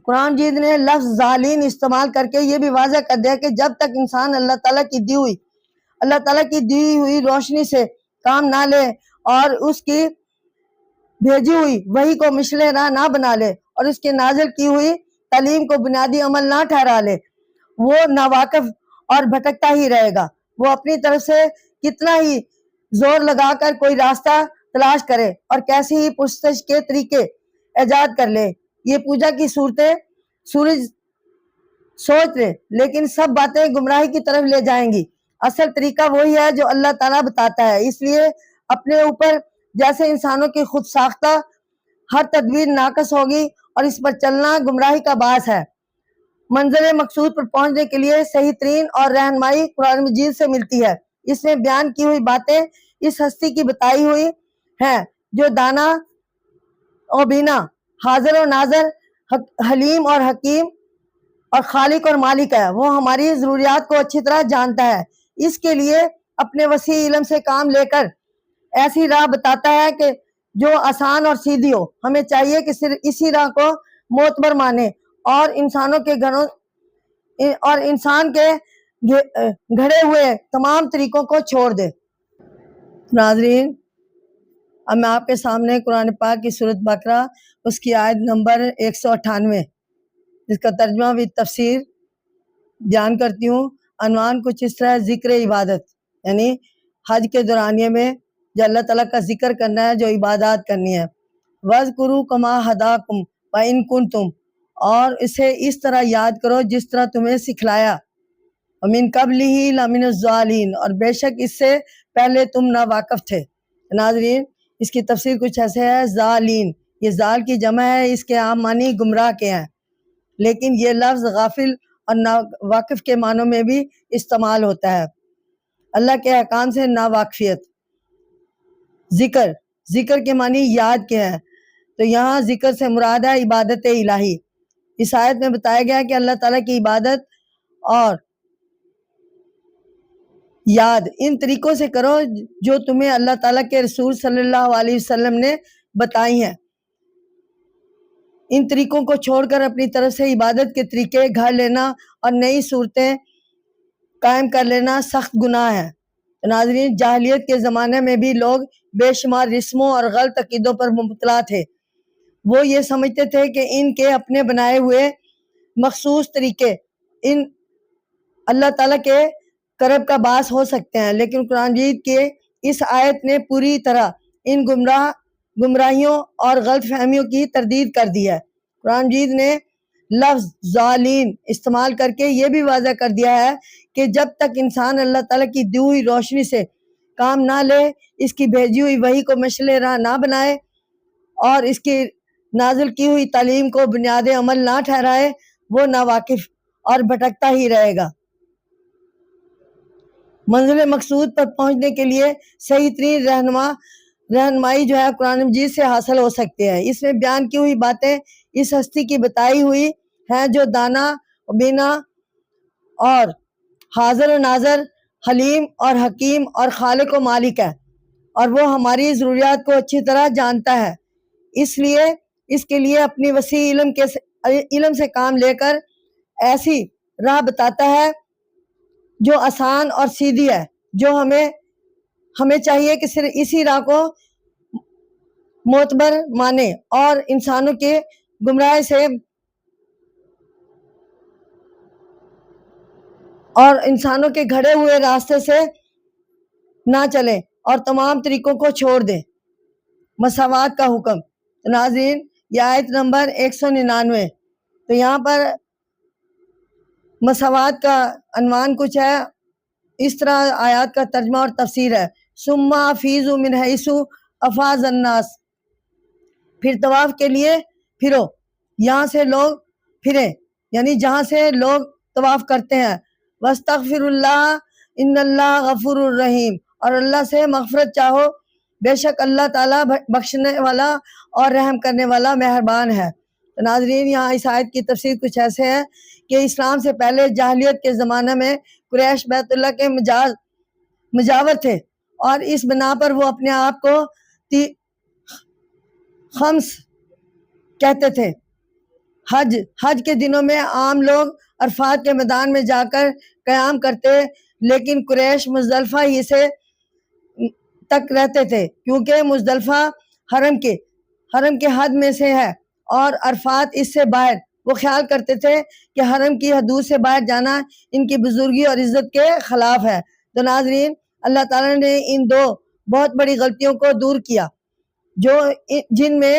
قرآن مجید نے لفظ ظالین استعمال کر کے یہ بھی واضح کر دیا کہ جب تک انسان اللہ تعالیٰ کی دی ہوئی روشنی سے کام نہ لے، اور اس کی بھیجی ہوئی وحی کو مشعل راہ نہ بنا لے، اور اس کے نازل کی ہوئی تعلیم کو بنیادی عمل نہ ٹھہرا لے، وہ ناواقف اور بھٹکتا ہی رہے گا۔ وہ اپنی طرف سے کتنا ہی زور لگا کر کوئی راستہ تلاش کرے اور کیسی ہی پرستش کے طریقے ایجاد کر لے، یہ پوجا کی صورتیں سورج سوچ لے، لیکن سب باتیں گمراہی کی طرف لے جائیں گی۔ اصل طریقہ وہی ہے جو اللہ تعالیٰ بتاتا ہے، اس لیے اپنے اوپر جیسے انسانوں کی خود ساختہ ہر تدبیر ناقص ہوگی، اور اس پر چلنا گمراہی کا باعث ہے۔ منظر مقصود پر پہنچنے کے لیے صحیح ترین اور رہنمائی قرآن مجید سے ملتی ہے۔ اس میں بیان کی ہوئی باتیں اس ہستی کی بتائی ہوئی ہیں جو دانا و بینا، حاضر و ناظر، حلیم اور حکیم، اور خالق اور مالک ہے۔ وہ ہماری ضروریات کو اچھی طرح جانتا ہے، اس کے لیے اپنے وسیع علم سے کام لے کر ایسی راہ بتاتا ہے کہ جو آسان اور سیدھی ہو۔ ہمیں چاہیے کہ صرف اسی راہ کو معتبر مانے، اور انسان کے گھڑے ہوئے تمام طریقوں کو چھوڑ دے۔ ناظرین، اب میں آپ کے سامنے قرآن پاک کی سورۃ بقرہ اس کی آیت نمبر 198 اس کا ترجمہ بھی تفسیر بیان کرتی ہوں۔ عنوان کچھ اس طرح ہے، ذکر عبادت، یعنی حج کے دورانیے میں جو اللہ تعالیٰ کا ذکر کرنا ہے، جو عبادات کرنی ہے۔ وَاذْكُرُوا كَمَا هَدَاكُمْ وَإِن كُنتُمْ، اور اسے اس طرح یاد کرو جس طرح تمہیں سکھلایا۔ وَمِن قَبْلِهِ لَمِنَ الضَّالِينَ، اور بے شک اس سے پہلے تم ناواقف تھے۔ ناظرین اس کی تفسیر کچھ ایسے ہے، ضالین، یہ ضال کی جمع ہے، اس کے عام معنی گمراہ کے ہیں، لیکن یہ لفظ غافل اور ناواقف کے معنوں میں بھی استعمال ہوتا ہے۔ اللہ کے احکام سے ناواقفیت۔ ذکر، ذکر کے معنی یاد کے ہیں، تو یہاں ذکر سے مراد ہے عبادت الہی۔ اس آیت میں بتایا گیا کہ اللہ تعالیٰ کی عبادت اور یاد ان طریقوں سے کرو جو تمہیں اللہ تعالیٰ کے رسول صلی اللہ علیہ وسلم نے بتائی ہیں۔ ان طریقوں کو چھوڑ کر اپنی طرف سے عبادت کے طریقے گھڑ لینا اور نئی صورتیں قائم کر لینا سخت گناہ ہے۔ ناظرین جاہلیت کے زمانے میں بھی لوگ بے شمار رسموں اور غلط عقیدوں پر مبتلا تھے۔ وہ یہ سمجھتے تھے کہ ان کے اپنے بنائے ہوئے مخصوص طریقے ان اللہ تعالیٰ کے قرب کا باعث ہو سکتے ہیں، لیکن قرآن مجید کے اس آیت نے پوری طرح ان گمراہیوں اور غلط فہمیوں کی تردید کر دی ہے۔ قرآن مجید نے لفظ ضالین استعمال کر کے یہ بھی واضح کر دیا ہے کہ جب تک انسان اللہ تعالیٰ کی دی ہوئی روشنی سے کام نہ لے، اس کی بھیجی ہوئی وحی کو مشعل راہ نہ بنائے اور اس کی نازل کی ہوئی تعلیم کو بنیاد عمل نہ ٹھہرائے، وہ ناواقف اور بھٹکتا ہی رہے گا۔ منزل مقصود پر پہنچنے کے لیے صحیح ترین رہنمائی جو ہے قرآن مجید سے حاصل ہو سکتے ہیں۔ اس میں بیان کی ہوئی باتیں اس ہستی کی بتائی ہوئی ہیں جو دانا و بینا اور حاضر و ناظر، حلیم اور حکیم اور خالق و مالک ہے، اور وہ ہماری ضروریات کو اچھی طرح جانتا ہے، اس لیے اس کے لیے اپنی وسیع علم سے کام لے کر ایسی راہ بتاتا ہے جو آسان اور سیدھی ہے، جو ہمیں چاہیے کہ صرف اسی راہ کو معتبر مانے اور انسانوں کے گمراہی سے اور انسانوں کے گھڑے ہوئے راستے سے نہ چلے اور تمام طریقوں کو چھوڑ دیں۔ مساوات کا حکم۔ ناظرین یہ آیت نمبر 199، تو یہاں پر مساوات کا عنوان کچھ ہے اس طرح، آیات کا ترجمہ اور تفسیر ہے، ثم افیضوا من حیث افاض الناس، پھر طواف کے لیے پھرو، یہاں سے لوگ پھریں، یعنی جہاں سے لوگ طواف کرتے ہیں۔ واستغفر اللہ ان اللہ غفور الرحیم، اور اللہ سے مغفرت چاہو، بے شک اللہ تعالیٰ بخشنے والا اور رحم کرنے والا مہربان ہے۔ تو ناظرین یہاں اس آیت کی تفسیر کچھ ایسے ہے کہ اسلام سے پہلے جاہلیت کے زمانہ میں قریش بیت اللہ کے مجاور تھے، اور اس بنا پر وہ اپنے آپ کو خمس کہتے تھے۔ حج کے دنوں میں عام لوگ عرفات کے میدان میں جا کر قیام کرتے، لیکن قریش مزدلفہ ہی سے تک رہتے تھے، کیونکہ مزدلفہ حرم کے حد میں سے ہے اور عرفات اس سے باہر۔ وہ خیال کرتے تھے کہ حرم کی حدود سے باہر جانا ان کی بزرگی اور عزت کے خلاف ہے۔ تو ناظرین اللہ تعالیٰ نے ان دو بہت بڑی غلطیوں کو دور کیا جن میں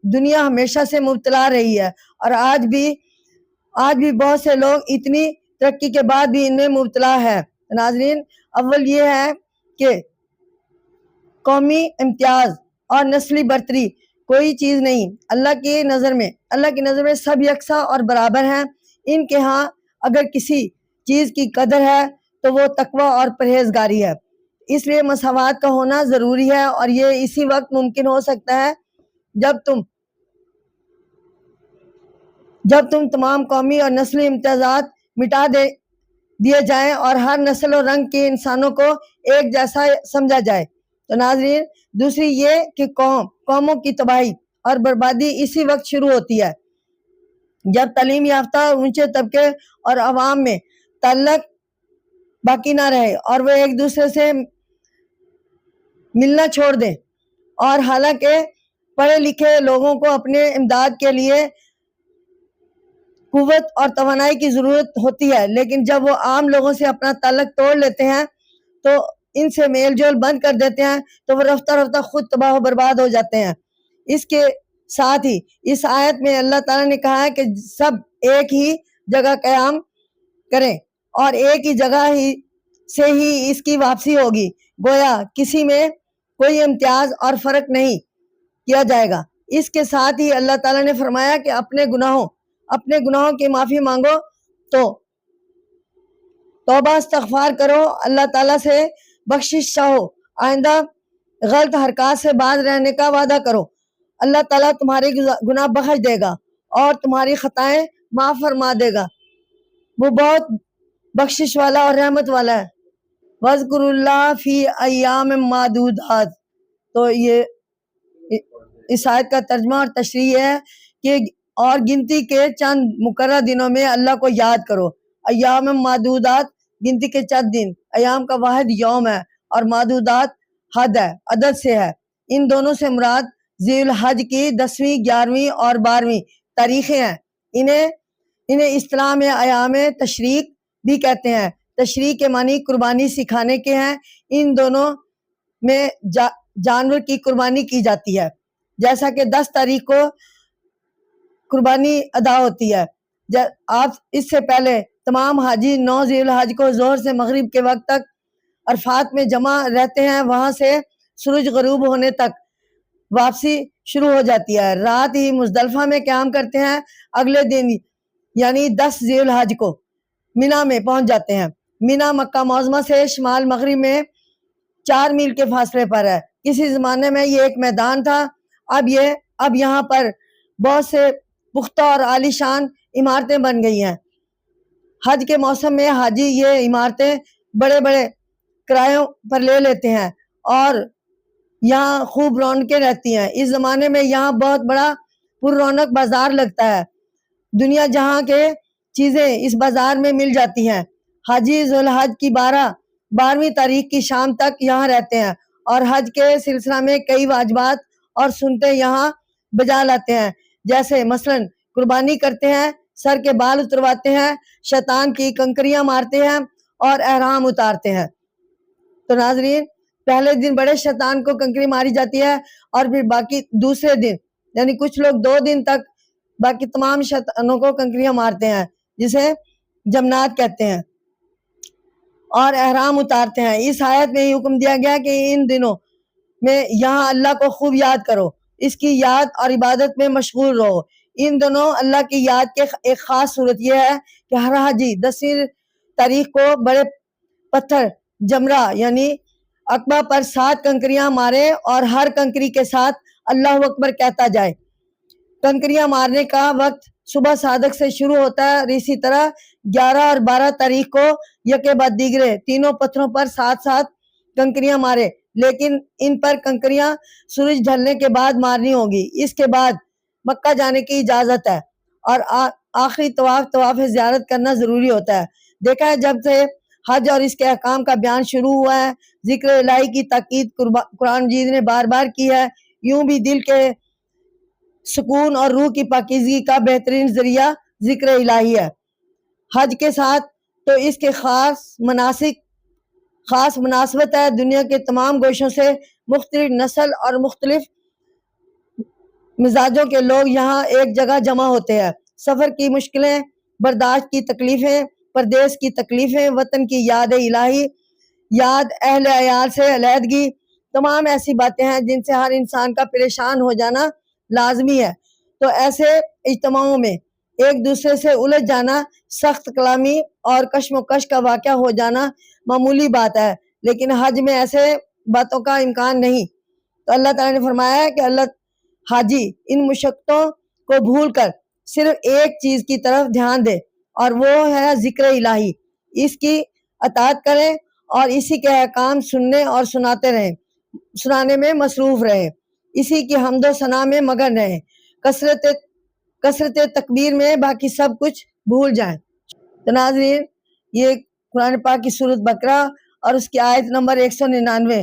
دنیا ہمیشہ سے مبتلا رہی ہے، اور آج بھی بہت سے لوگ اتنی ترقی کے بعد بھی ان میں مبتلا ہے۔ ناظرین اول یہ ہے کہ قومی امتیاز اور نسلی برتری کوئی چیز نہیں۔ اللہ کی نظر میں سب یکساں اور برابر ہیں۔ ان کے ہاں اگر کسی چیز کی قدر ہے تو وہ تقوی اور پرہیزگاری ہے، اس لیے مساوات کا ہونا ضروری ہے، اور یہ اسی وقت ممکن ہو سکتا ہے جب تم تمام قومی اور نسلی امتیازات مٹا دیے جائیں اور ہر نسل و رنگ کے انسانوں کو ایک جیسا سمجھا جائے۔ تو ناظرین دوسری یہ کہ قوموں کی تباہی اور بربادی اسی وقت شروع ہوتی ہے جب تعلیم یافتہ اونچے طبقے اور عوام میں تعلق باقی نہ رہے اور وہ ایک دوسرے سے ملنا چھوڑ دیں۔ اور حالانکہ پڑھے لکھے لوگوں کو اپنے امداد کے لیے قوت اور توانائی کی ضرورت ہوتی ہے، لیکن جب وہ عام لوگوں سے اپنا تعلق توڑ لیتے ہیں تو ان سے میل جول بند کر دیتے ہیں تو وہ رفتہ رفتہ خود تباہ و برباد ہو جاتے ہیں۔ اس کے ساتھ ہی اس آیت میں اللہ تعالیٰ نے کہا ہے کہ سب ایک ہی جگہ قیام کریں اور ایک ہی جگہ ہی سے ہی اس کی واپسی ہوگی، گویا کسی میں کوئی امتیاز اور فرق نہیں کیا جائے گا۔ اس کے ساتھ ہی اللہ تعالیٰ نے فرمایا کہ اپنے گناہوں کی معافی مانگو، تو توبہ استغفار کرو، اللہ تعالیٰ سے بخشش چاہو، آئندہ غلط حرکات سے باز رہنے کا وعدہ کرو، اللہ تعالیٰ تمہارے گناہ بخش دے گا اور تمہاری خطائیں معاف فرما دے گا، وہ بہت بخشش والا اور رحمت والا ہے۔ وَاذْكُرُوا اللَّهَ فِي أَيَّامٍ مَّعْدُودَاتٍ۔ تو یہ اس آیت کا ترجمہ اور تشریح ہے کہ اور گنتی کے چند مقررہ دنوں میں اللہ کو یاد کرو۔ ایام معدودات گنتی کے چند دن، ایام کا واحد یوم ہے اور معدودات حد ہے، عدد سے ہے۔ ان دونوں سے مراد ذی الحج کی 10ویں، 11ویں اور 12ویں تاریخیں ہیں۔ انہیں اصطلاح میں ایام تشریق بھی کہتے ہیں۔ تشریق کے معنی قربانی سکھانے کے ہیں۔ ان دونوں میں جانور کی قربانی کی جاتی ہے، جیسا کہ 10 تاریخ کو قربانی ادا ہوتی ہے۔ آپ اس سے پہلے تمام حاجی 9 ذی الحج کو ظہر سے مغرب کے وقت تک عرفات میں جمع رہتے ہیں، وہاں سے سورج غروب ہونے تک واپسی شروع ہو جاتی ہے۔ رات ہی مزدلفہ میں قیام کرتے ہیں، اگلے دن یعنی 10 ذی الحج کو مینا میں پہنچ جاتے ہیں۔ مینا مکہ معظمہ سے شمال مغرب میں 4 میل کے فاصلے پر ہے۔ کسی زمانے میں یہ ایک میدان تھا، اب یہاں پر بہت سے پختہ اور عالی شان عمارتیں بن گئی ہیں۔ حج کے موسم میں حاجی یہ عمارتیں بڑے بڑے کرایوں پر لے لیتے ہیں اور یہاں خوب رونقیں رہتی ہیں۔ اس زمانے میں یہاں بہت بڑا پر رونق بازار لگتا ہے، دنیا جہاں کے چیزیں اس بازار میں مل جاتی ہیں۔ حاجی ذی الحج کی 12ویں تاریخ کی شام تک یہاں رہتے ہیں اور حج کے سلسلہ میں کئی واجبات اور سنتیں یہاں بجا لاتے ہیں، جیسے مثلاً قربانی کرتے ہیں، سر کے بال اترواتے ہیں، شیطان کی کنکریاں مارتے ہیں اور احرام اتارتے ہیں۔ تو ناظرین، پہلے دن بڑے شیطان کو کنکری ماری جاتی ہے اور پھر باقی دوسرے دن یعنی کچھ لوگ 2 دن تک باقی تمام شیطانوں کو کنکریاں مارتے ہیں، جسے جمنات کہتے ہیں، اور احرام اتارتے ہیں۔ اس آیت میں یہ حکم دیا گیا کہ ان دنوں میں یہاں اللہ کو خوب یاد کرو، اس کی یاد اور عبادت میں مشغول رہو۔ ان دنوں اللہ کی یاد کے ایک خاص صورت یہ ہے کہ ہر حاجی 10ویں تاریخ کو بڑے پتھر جمرہ یعنی عقبہ پر 7 کنکریاں مارے اور ہر کنکری کے ساتھ اللہ اکبر کہتا جائے۔ کنکریاں مارنے کا وقت صبح صادق سے شروع ہوتا ہے اور اسی طرح 11 اور 12 تاریخ کو یکے بعد دیگرے تینوں پتھروں پر 7 کنکریاں مارے، لیکن ان پر کنکریاں سورج ڈھلنے کے بعد مارنی ہوگی۔ اس کے بعد مکہ جانے کی اجازت ہے اور آخری طواف زیارت کرنا ضروری ہوتا ہے۔ دیکھا ہے جب سے حج اور اس کے احکام کا بیان شروع ہوا ہے، ذکر الہی کی تاکید قرآن مجید نے بار بار کی ہے۔ یوں بھی دل کے سکون اور روح کی پاکیزگی کا بہترین ذریعہ ذکر الہی ہے۔ حج کے ساتھ تو اس کے خاص مناسبت ہے۔ دنیا کے تمام گوشوں سے مختلف نسل اور مختلف مزاجوں کے لوگ یہاں ایک جگہ جمع ہوتے ہیں۔ سفر کی مشکلیں، برداشت کی تکلیفیں، پردیس کی تکلیفیں، وطن کی یاد الہی، یاد اہل عیال سے علیحدگی، تمام ایسی باتیں ہیں جن سے ہر انسان کا پریشان ہو جانا لازمی ہے۔ تو ایسے اجتماعوں میں ایک دوسرے سے الجھ جانا، سخت کلامی اور کشم و کش کا واقعہ ہو جانا معمولی بات ہے، لیکن حج میں ایسے باتوں کا امکان نہیں۔ تو اللہ تعالیٰ نے فرمایا ہے کہ حاجی ان مشقتوں کو بھول کر صرف ایک چیز کی طرف دھیان دے اور وہ ہے ذکر الہی، اس کی اطاعت کریں اور اسی کے احکام سننے اور سنانے میں مصروف رہے، اسی کی حمد و ثنا میں مگن رہے، کثرت تکبیر میں باقی سب کچھ بھول جائیں۔ تو ناظرین، یہ قرآن پاک کی سورۃ بقرہ اور اس کی آیت نمبر 199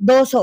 200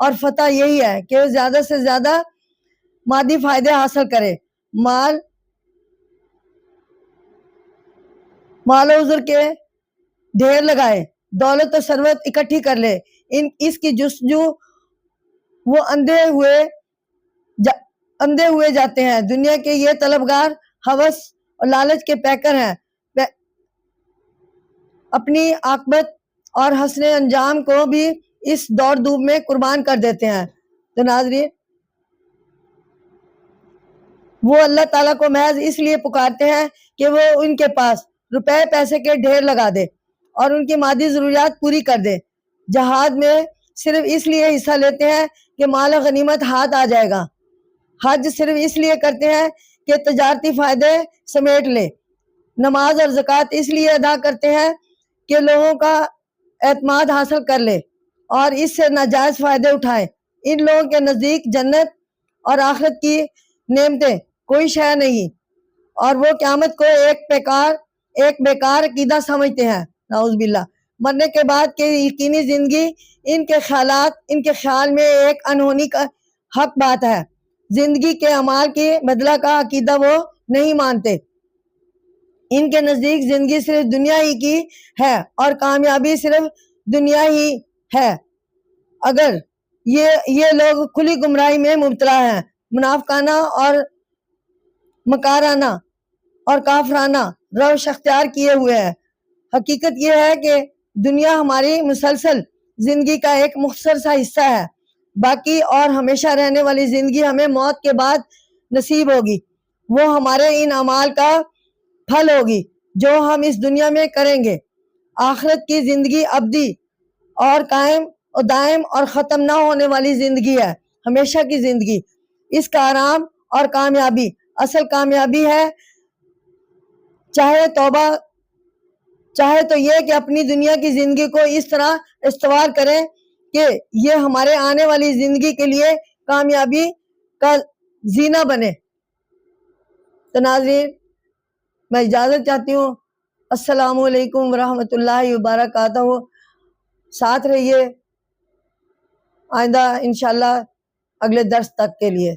اور فتح یہی ہے کہ وہ زیادہ سے زیادہ مادی فائدے حاصل کرے، مال و عذر کے ڈھیر لگائے، دولت و ثروت اکٹھی کر لے، اس کی جستجو وہ اندھے ہوئے جاتے ہیں۔ دنیا کے یہ طلبگار ہوس اور لالچ کے پیکر ہیں، اپنی عاقبت اور حسن انجام کو بھی اس دوڑ دھوپ میں قربان کر دیتے ہیں۔ تو ناظرین، وہ اللہ تعالیٰ کو محض اس لیے پکارتے ہیں کہ وہ ان کے پاس روپے پیسے کے ڈھیر لگا دے اور ان کی مادی ضروریات پوری کر دے۔ جہاد میں صرف اس لیے حصہ لیتے ہیں کہ مال و غنیمت ہاتھ آ جائے گا۔ حج صرف اس لیے کرتے ہیں کہ تجارتی فائدے سمیٹ لے۔ نماز اور زکوٰۃ اس لیے ادا کرتے ہیں کہ لوگوں کا اعتماد حاصل کر لے اور اس سے ناجائز فائدے اٹھائے۔ ان لوگوں کے نزدیک جنت اور آخرت کی نعمتیں کوئی شے نہیں، اور وہ قیامت کو ایک بیکار عقیدہ سمجھتے ہیں، نعوذ باللہ۔ مرنے کے بعد کی یقینی زندگی ان کے خیال میں ایک انہونی کا حق بات ہے۔ زندگی کے اعمال کی بدلہ کا عقیدہ وہ نہیں مانتے۔ ان کے نزدیک زندگی صرف دنیا ہی کی ہے اور کامیابی صرف دنیا ہی ہے۔ اگر یہ لوگ کھلی گمراہی میں مبتلا ہیں، منافقانہ اور مکارانہ اور کافرانہ روش اختیار کیے ہوئے ہیں۔ حقیقت یہ ہے کہ دنیا ہماری مسلسل زندگی کا ایک مختصر سا حصہ ہے، باقی اور ہمیشہ رہنے والی زندگی ہمیں موت کے بعد نصیب ہوگی۔ وہ ہمارے ان اعمال کا پھل ہوگی جو ہم اس دنیا میں کریں گے۔ آخرت کی زندگی ابدی اور قائم اور دائم اور ختم نہ ہونے والی زندگی ہے، ہمیشہ کی زندگی۔ اس کا آرام اور کامیابی اصل کامیابی ہے۔ چاہے تو یہ کہ اپنی دنیا کی زندگی کو اس طرح استوار کریں کہ یہ ہمارے آنے والی زندگی کے لیے کامیابی کا زینہ بنے۔ تو ناظرین، میں اجازت چاہتی ہوں۔ السلام علیکم ورحمۃ اللہ وبرکاتہ۔ ساتھ رہیے آئندہ انشاءاللہ اگلے درس تک کے لیے۔